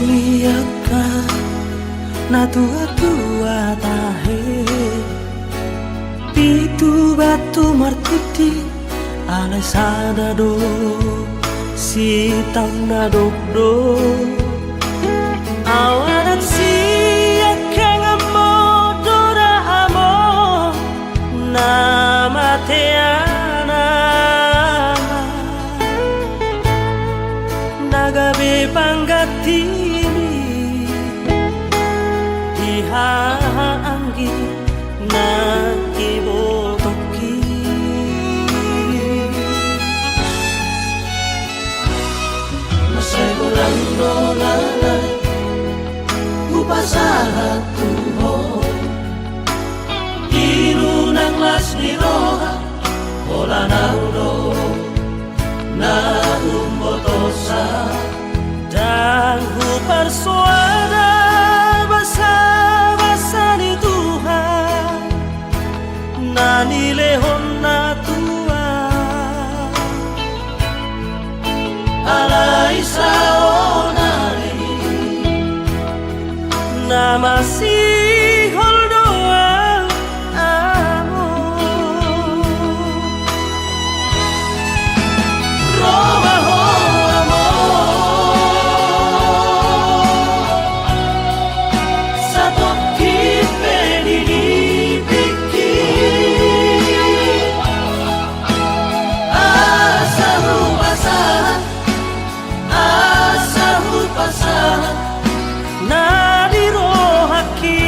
Liaka na tua-tua tahe pitu batu martuti alai sada do si tau na do awanan si akang amo dora amo na mateana nagabe panggatini dihaanggi na ibotoki masay ulang dolalay upasahat tuho inunang las ni roha ola naudo na umbotosa dan bersuara basa-basa ni Tuhan nani lehon na tua alai saonari na masih holdoa amo roba ho amo satu kipe di biki asahu pasah na dirohaki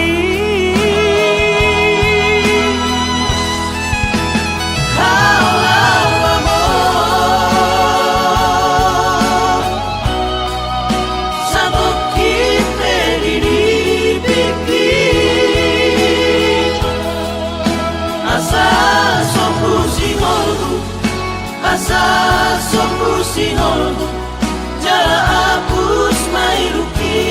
asa sompu sinolgu jala hapus mairuki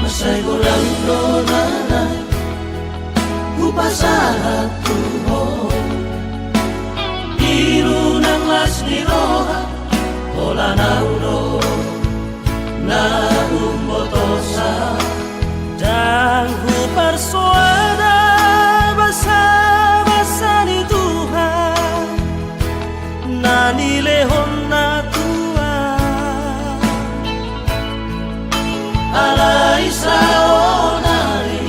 masay ulang dolalay upasahat tuho inunang las ni roha ola naudo na umbotosa dan bersuara basa-basa ni Tuhan nani lehon na tua alai saonari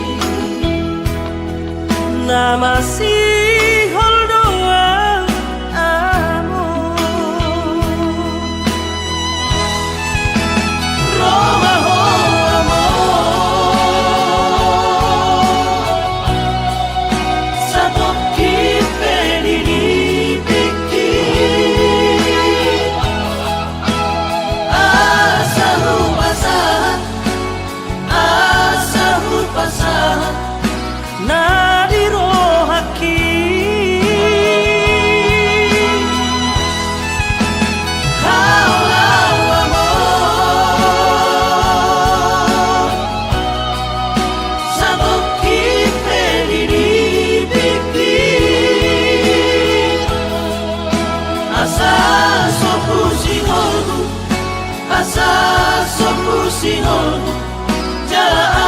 na masih holdoa amo roba ho amo satu kipe di biki asahu pasah na dirohaki kaulau amo satu kipe di biki asa sopu sinolgu jala